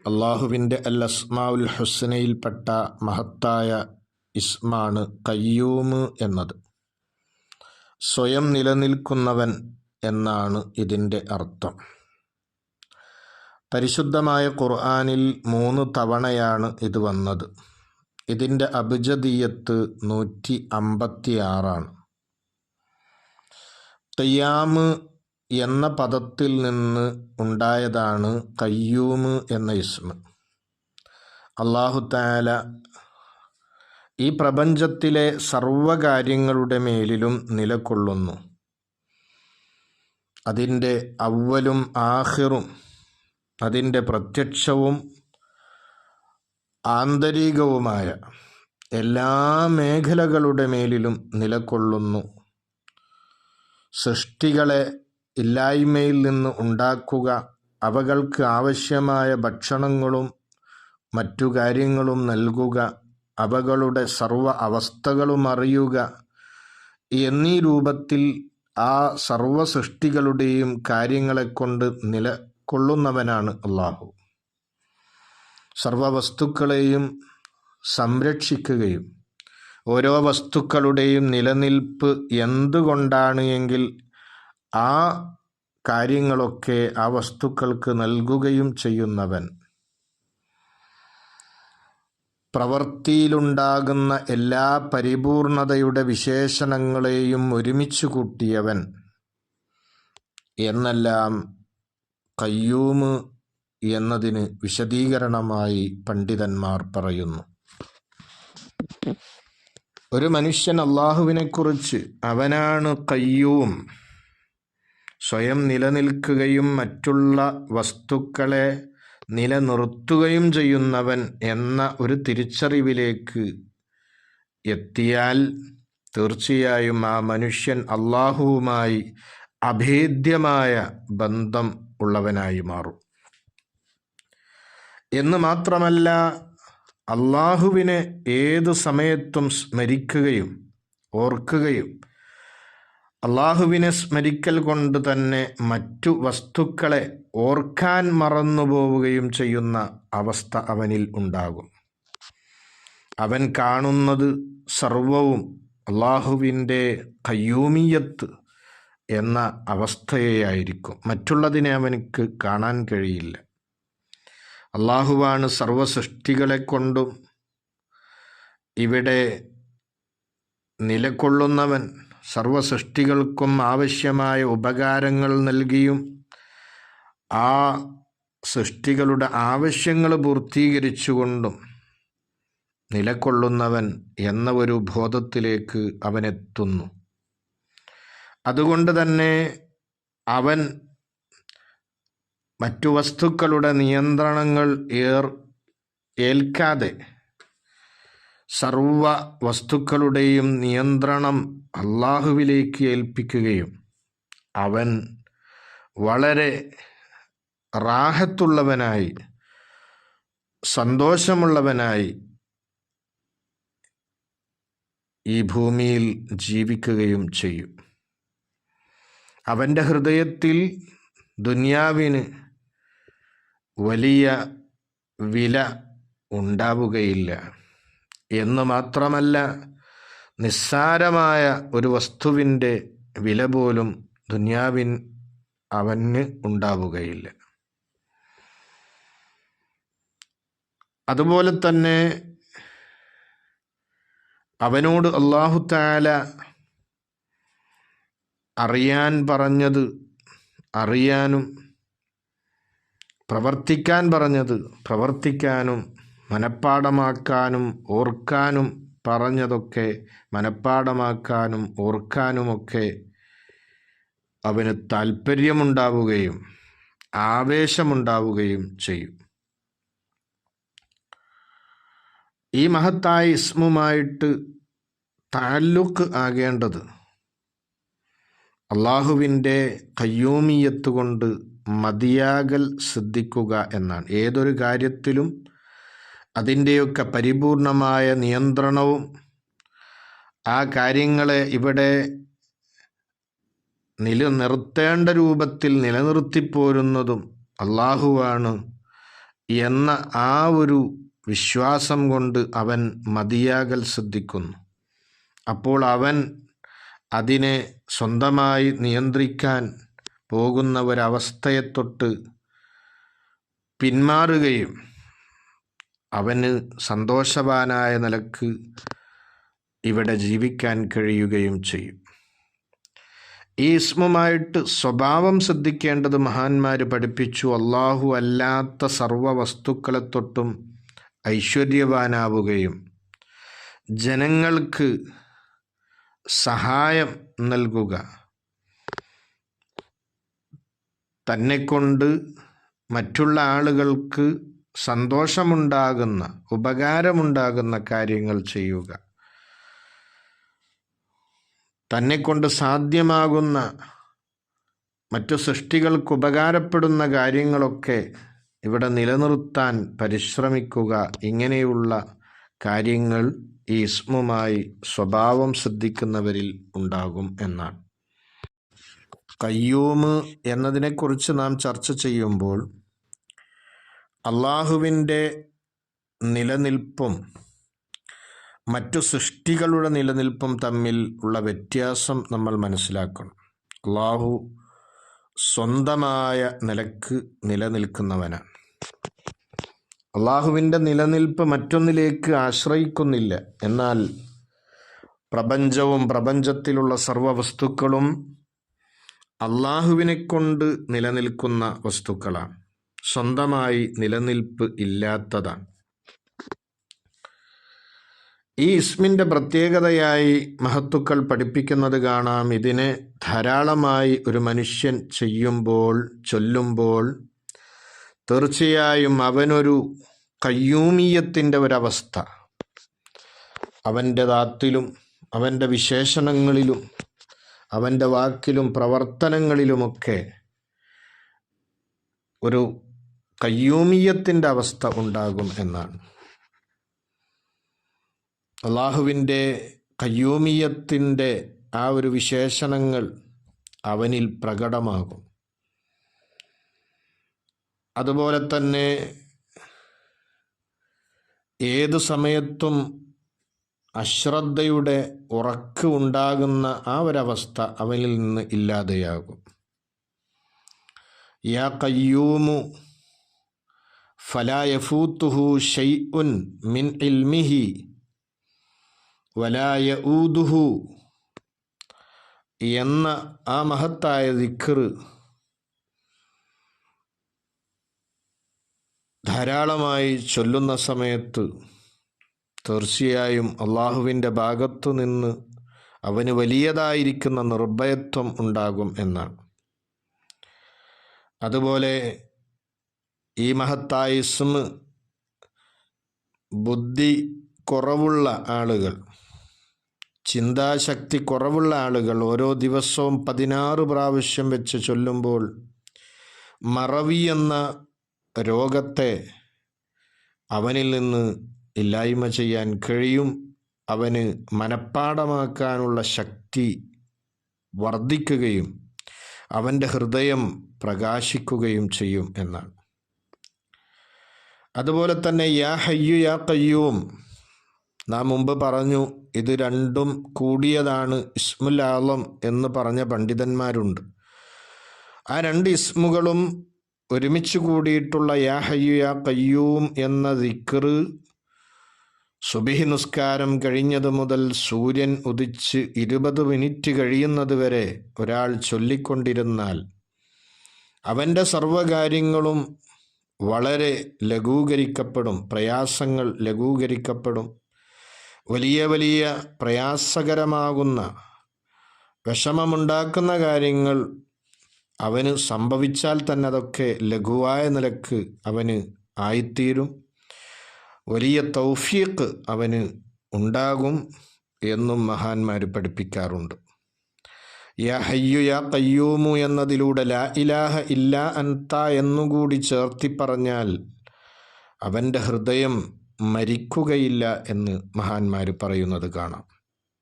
അള്ളാഹുവിൻ്റെ അൽ അസ്മാഉൽ ഹുസ്നയിൽപ്പെട്ട മഹത്തായ ഇസ്മാണ് ഖയ്യൂം എന്നത്. സ്വയം നിലനിൽക്കുന്നവൻ എന്നാണ് ഇതിൻ്റെ അർത്ഥം. പരിശുദ്ധമായ ഖുർആനിൽ 3 തവണയാണ് ഇത് വന്നത്. ഇതിൻ്റെ അബ്ജദിയ്യത്ത് 156 ഖിയാം എന്ന പദത്തിൽ നിന്ന് ഉണ്ടായതാണ് ഖയ്യൂം എന്ന ഇസ്മ. അല്ലാഹു തആല ഈ പ്രപഞ്ചത്തിലെ സർവകാര്യങ്ങളുടെ മേലിലും നിലകൊള്ളുന്നു. അതിൻ്റെ അവ്വലും ആഖിറും, അതിൻ്റെ പ്രത്യക്ഷവും ആന്തരികവുമായ എല്ലാ മേഖലകളുടെ മേലിലും നിലകൊള്ളുന്നു. സൃഷ്ടികളെ ഇല്ലായ്മയിൽ നിന്ന് ഉണ്ടാക്കുക, അവകൾക്ക് ആവശ്യമായ ഭക്ഷണങ്ങളും മറ്റു കാര്യങ്ങളും നൽകുക, അവകളുടെ സർവ അവസ്ഥകളും അറിയുക എന്നീ രൂപത്തിൽ ആ സർവ സൃഷ്ടികളുടെയും കാര്യങ്ങളെക്കൊണ്ട് നിലകൊള്ളുന്നവനാണ് അല്ലാഹു. സർവ വസ്തുക്കളെയും സംരക്ഷിക്കുകയും ഓരോ വസ്തുക്കളുടെയും നിലനിൽപ്പ് എന്തുകൊണ്ടാണ് എങ്കിൽ ആ കാര്യങ്ങളൊക്കെ ആ വസ്തുക്കൾക്ക് നൽകുകയും ചെയ്യുന്നവൻ. പ്രവൃത്തിയിലുണ്ടാകുന്ന എല്ലാ പരിപൂർണതയുടെ വിശേഷണങ്ങളെയും ഒരുമിച്ച് കൂട്ടിയവൻ എന്നെല്ലാം ഖയ്യൂം എന്നതിന് വിശദീകരണമായി പണ്ഡിതന്മാർ പറയുന്നു. ഒരു മനുഷ്യൻ അള്ളാഹുവിനെക്കുറിച്ച് അവനാണ് ഖയ്യൂം, സ്വയം നിലനിൽക്കുകയും മറ്റുള്ള വസ്തുക്കളെ നിലനിർത്തുകയും ചെയ്യുന്നവൻ എന്ന ഒരു തിരിച്ചറിവിലേക്ക് എത്തിയാൽ തീർച്ചയായും ആ മനുഷ്യൻ അള്ളാഹുവുമായി അഭേദ്യമായ ബന്ധം ഉള്ളവനായി മാറും. എന്ന് മാത്രമല്ല, അള്ളാഹുവിനെ ഏതു സമയത്തും സ്മരിക്കുകയും ഓർക്കുകയും അള്ളാഹുവിനെ സ്മരിക്കൽ കൊണ്ട് തന്നെ മറ്റു വസ്തുക്കളെ ഓർക്കാൻ മറന്നുപോവുകയും ചെയ്യുന്ന അവസ്ഥ അവനിൽ ഉണ്ടാകും. അവൻ കാണുന്നത് സർവവും അള്ളാഹുവിൻ്റെ ഖയ്യൂമിയത്ത് എന്ന അവസ്ഥയായിരിക്കും. മറ്റുള്ളതിനെ അവനക്ക് കാണാൻ കഴിയില്ല. അള്ളാഹുവാണ് സർവ സൃഷ്ടികളെ കൊണ്ടും ഇവിടെ നിലകൊള്ളുന്നവൻ. സർവ സൃഷ്ടികൾക്കും ആവശ്യമായ ഉപകാരങ്ങൾ നൽകിയും ആ സൃഷ്ടികളുടെ ആവശ്യങ്ങൾ പൂർത്തീകരിച്ചുകൊണ്ടും നിലകൊള്ളുന്നവൻ എന്ന ഒരു ബോധത്തിലേക്ക് അവനെത്തുന്നു. അതുകൊണ്ട് തന്നെ അവൻ മറ്റു വസ്തുക്കളുടെ നിയന്ത്രണങ്ങൾ ഏൽക്കാതെ സർവ വസ്തുക്കളുടെയും നിയന്ത്രണം അള്ളാഹുവിലേക്ക് ഏൽപ്പിക്കുകയും അവൻ വളരെ റാഹത്തുള്ളവനായി സന്തോഷമുള്ളവനായി ഈ ഭൂമിയിൽ ജീവിക്കുകയും ചെയ്യും. അവൻ്റെ ഹൃദയത്തിൽ ദുനിയാവിന് വലിയ വില ഉണ്ടാവുകയില്ല. എന്ന് മാത്രമല്ല, നിസ്സാരമായ ഒരു വസ്തുവിൻ്റെ വില പോലും അവന് ഉണ്ടാവുകയില്ല. അതുപോലെ തന്നെ അവനോട് അല്ലാഹു തആല അറിയാൻ പറഞ്ഞത് അറിയാനും പ്രവർത്തിക്കാൻ പറഞ്ഞത് പ്രവർത്തിക്കാനും മനഃപ്പാടമാക്കാനും ഓർക്കാനും പറഞ്ഞതൊക്കെ മനഃപ്പാടമാക്കാനും ഓർക്കാനുമൊക്കെ അവന് താല്പര്യമുണ്ടാവുകയും ആവേശമുണ്ടാവുകയും ചെയ്യും. ഈ മഹത്തായ ഇസ്മുമായിട്ട് തഅല്ലുഖ് ആകേണ്ടത് അള്ളാഹുവിൻ്റെ ഖയ്യൂമിയത്ത് കൊണ്ട് മതിയാകൽ ശ്രദ്ധിക്കുക എന്നാണ്. ഏതൊരു കാര്യത്തിലും അതിൻ്റെയൊക്കെ പരിപൂർണമായ നിയന്ത്രണവും ആ കാര്യങ്ങളെ ഇവിടെ നിലനിർത്തേണ്ട രൂപത്തിൽ നിലനിർത്തിപ്പോരുന്നതും അള്ളാഹുവാണ് എന്ന ആ ഒരു വിശ്വാസം കൊണ്ട് അവൻ മതിയാകൽ ശ്രദ്ധിക്കുന്നു. അപ്പോൾ അവൻ അതിനെ സ്വന്തമായി നിയന്ത്രിക്കാൻ പോകുന്ന ഒരവസ്ഥയെ തൊട്ട് പിന്മാറുകയും അവന് സന്തോഷവാനായ നിലക്ക് ഇവിടെ ജീവിക്കാൻ കഴിയുകയും ചെയ്യും. ഈ ഇസ്മുമായിട്ട് സ്വഭാവം ശ്രദ്ധിക്കേണ്ടത് മഹാന്മാർ പഠിപ്പിച്ചു. അള്ളാഹു അല്ലാത്ത സർവ വസ്തുക്കളെ തൊട്ടും ഐശ്വര്യവാനാവുകയും ജനങ്ങൾക്ക് സഹായം നൽകുക, തന്നെക്കൊണ്ട് മറ്റുള്ള ആളുകൾക്ക് സന്തോഷമുണ്ടാകുന്ന ഉപകാരമുണ്ടാകുന്ന കാര്യങ്ങൾ ചെയ്യുക, തന്നെക്കൊണ്ട് സാധ്യമാകുന്ന മറ്റു സൃഷ്ടികൾക്ക് ഉപകാരപ്പെടുന്ന കാര്യങ്ങളൊക്കെ ഇവിടെ നിലനിർത്താൻ പരിശ്രമിക്കുക. ഇങ്ങനെയുള്ള കാര്യങ്ങൾ ഈ ഇസ്മുമായി സ്വഭാവം ശ്രദ്ധിക്കുന്നവരിൽ ഉണ്ടാകും എന്നാണ്. ഖയ്യൂമ് എന്നതിനെക്കുറിച്ച് നാം ചർച്ച ചെയ്യുമ്പോൾ അള്ളാഹുവിൻ്റെ നിലനിൽപ്പും മറ്റു സൃഷ്ടികളുടെ നിലനിൽപ്പും തമ്മിൽ ഉള്ള വ്യത്യാസം നമ്മൾ മനസ്സിലാക്കണം. അള്ളാഹു സ്വന്തമായ നിലക്ക് നിലനിൽക്കുന്നവനാണ്. അള്ളാഹുവിൻ്റെ നിലനിൽപ്പ് മറ്റൊന്നിലേക്ക് ആശ്രയിക്കുന്നില്ല. എന്നാൽ പ്രപഞ്ചവും പ്രപഞ്ചത്തിലുള്ള സർവ്വവസ്തുക്കളും അള്ളാഹുവിനെ കൊണ്ട് നിലനിൽക്കുന്ന വസ്തുക്കളാണ്, സ്വന്തമായി നിലനിൽപ്പ് ഇല്ലാത്തതാണ്. ഈ ഇസ്മിൻ്റെ പ്രത്യേകതയായി മഹത്തുക്കൾ പഠിപ്പിക്കുന്നത് കാണാം. ഇതിനെ ധാരാളമായി ഒരു മനുഷ്യൻ ചൊല്ലുമ്പോൾ തീർച്ചയായും അവനൊരു ഖയ്യൂമിയത്തിൻ്റെ ഒരവസ്ഥ അവൻ്റെ ദാത്തിലും അവൻ്റെ വിശേഷണങ്ങളിലും അവൻ്റെ വാക്കിലും പ്രവർത്തനങ്ങളിലുമൊക്കെ ഒരു ഖയ്യൂമിയത്തിൻ്റെ അവസ്ഥ ഉണ്ടാകും എന്നാണ്. അള്ളാഹുവിൻ്റെ ഖയ്യൂമിയത്തിൻ്റെ ആ ഒരു വിശേഷണങ്ങൾ അവനിൽ പ്രകടമാകും. അതുപോലെ തന്നെ ഏതു സമയത്തും അശ്രദ്ധയുടെ ഉറക്ക് ഉണ്ടാകുന്ന ആ ഒരവസ്ഥ അവനിൽ നിന്ന് ഇല്ലാതെയാകും. യാ ഖയ്യൂമു ഫലാ യഫൂതുഹു ഷൈഉൻ മിൻ ഇൽമിഹി വലാ യഊദുഹു എന്ന ആ മഹത്തായ ദിക്ർ ധാരാളമായി ചൊല്ലുന്ന സമയത്ത് തീർച്ചയായും അള്ളാഹുവിൻ്റെ ഭാഗത്തു നിന്ന് അവന് വലിയതായിരിക്കുന്ന നിർഭയത്വം ഉണ്ടാകും എന്നാണ്. അതുപോലെ ഈ മഹത്തായ ഇസ്മ് ബുദ്ധി കുറവുള്ള ആളുകൾ, ചിന്താശക്തി കുറവുള്ള ആളുകൾ ഓരോ ദിവസവും 16 പ്രാവശ്യം വെച്ച് ചൊല്ലുമ്പോൾ മറവി എന്ന രോഗത്തെ അവനിൽ നിന്ന് ഇല്ലായ്മ ചെയ്യാൻ കഴിയും. അവന് മനഃപ്പാഠമാക്കാനുള്ള ശക്തി വർദ്ധിക്കുകയും അവൻ്റെ ഹൃദയം പ്രകാശിക്കുകയും ചെയ്യും എന്നാണ്. അതുപോലെ തന്നെ യാ ഹയ്യു യാ ഖയ്യൂം നാം മുമ്പ് പറഞ്ഞു, ഇത് രണ്ടും കൂടിയതാണ് ഇസ്മുൽ ആളം എന്ന് പറഞ്ഞ പണ്ഡിതന്മാരുണ്ട്. ആ രണ്ട് ഇസ്മുകളും ഒരുമിച്ച് കൂടിയിട്ടുള്ള യാ ഹയ്യു യാ ഖയ്യൂം എന്ന ദിക്ർ സുബഹി നിസ്കാരം കഴിഞ്ഞത് മുതൽ സൂര്യൻ ഉദിച്ച് 20 മിനിറ്റ് കഴിയുന്നത് വരെ ഒരാൾ ചൊല്ലിക്കൊണ്ടിരുന്നാൽ അവൻ്റെ സർവ്വകാര്യങ്ങളും വളരെ ലഘൂകരിക്കപ്പെടും, പ്രയാസങ്ങൾ ലഘൂകരിക്കപ്പെടും. വലിയ വലിയ പ്രയാസകരമാകുന്ന വിഷമമുണ്ടാക്കുന്ന കാര്യങ്ങൾ അവന് സംഭവിച്ചാൽ തന്നെ അതൊക്കെ ലഘുവായ നിലക്ക് അവന് ആയിത്തീരും. വലിയ തൗഫീഖ് അവന് ഉണ്ടാകും എന്നും മഹാന്മാർ പഠിപ്പിക്കാറുണ്ട്. യാ ഹയ്യു യാ ഖയ്യൂമു എന്നതിലൂടെ ലാ ഇലാഹ ഇല്ലാ അൻത എന്നുകൂടി ചേർത്തി പറഞ്ഞാൽ അവൻ്റെ ഹൃദയം മരിക്കുകയില്ല എന്ന് മഹാന്മാർ പറയുന്നത് കാണാം.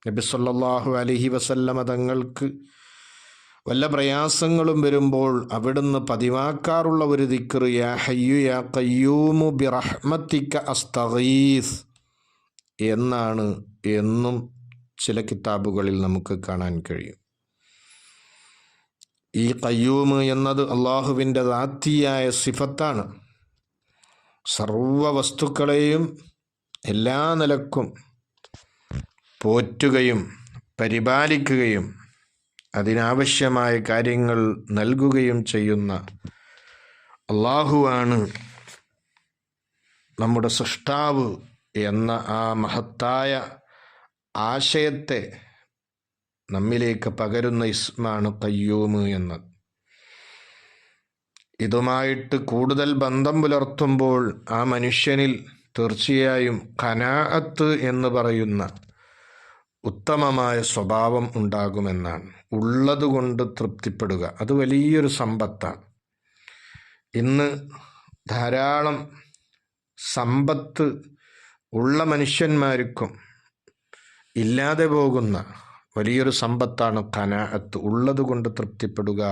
നബി സല്ലല്ലാഹു അലൈഹി വസല്ലമ തങ്ങൾക്ക് വല്ല പ്രയാസങ്ങളും വരുമ്പോൾ അവിടുന്ന് പതിവാക്കാറുള്ള ഒരു ദിക്ർ യാ ഹയ്യു യാ ഖയ്യൂമു ബിറഹ്മതിക അസ്തഗീസ് എന്നാണ് എന്നും ചില കിതാബുകളിൽ നമുക്ക് കാണാൻ കഴിയും. ഈ ഖയ്യൂം എന്നത് അള്ളാഹുവിൻ്റെ ദാത്തിയായ സിഫത്താണ്. സർവ വസ്തുക്കളെയും എല്ലാ നിലക്കും പോറ്റുകയും പരിപാലിക്കുകയും അതിനാവശ്യമായ കാര്യങ്ങൾ നൽകുകയും ചെയ്യുന്ന അള്ളാഹുവാണ് നമ്മുടെ സൃഷ്ടാവ് എന്ന ആ മഹത്തായ ആശയത്തെ നമ്മിലേക്ക് പകരുന്ന ഇസ്മാണ് ഖയ്യൂം എന്നത്. ഇതുമായിട്ട് കൂടുതൽ ബന്ധം പുലർത്തുമ്പോൾ ആ മനുഷ്യനിൽ തീർച്ചയായും ഖനാഅത്ത് എന്ന് പറയുന്ന ഉത്തമമായ സ്വഭാവം ഉണ്ടാകുമെന്നാണ്. ഉള്ളതുകൊണ്ട് തൃപ്തിപ്പെടുക, അത് വലിയൊരു സമ്പത്താണ്. ഇന്ന് ധാരാളം സമ്പത്ത് ഉള്ള മനുഷ്യന്മാർക്കും ഇല്ലാതെ പോകുന്ന വലിയൊരു സമ്പത്താണ് ഖനാഅത്ത്, ഉള്ളതുകൊണ്ട് തൃപ്തിപ്പെടുക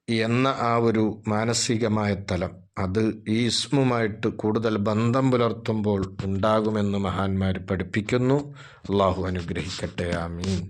എന്ന ആ ഒരു മാനസികമായ തലം. അത് ഈ ഇസ്മുമായിട്ട് കൂടുതൽ ബന്ധം പുലർത്തുമ്പോൾ ഉണ്ടാകുമെന്ന് മഹാന്മാർ പഠിപ്പിക്കുന്നു. അള്ളാഹു അനുഗ്രഹിക്കട്ടെ. ആമീൻ.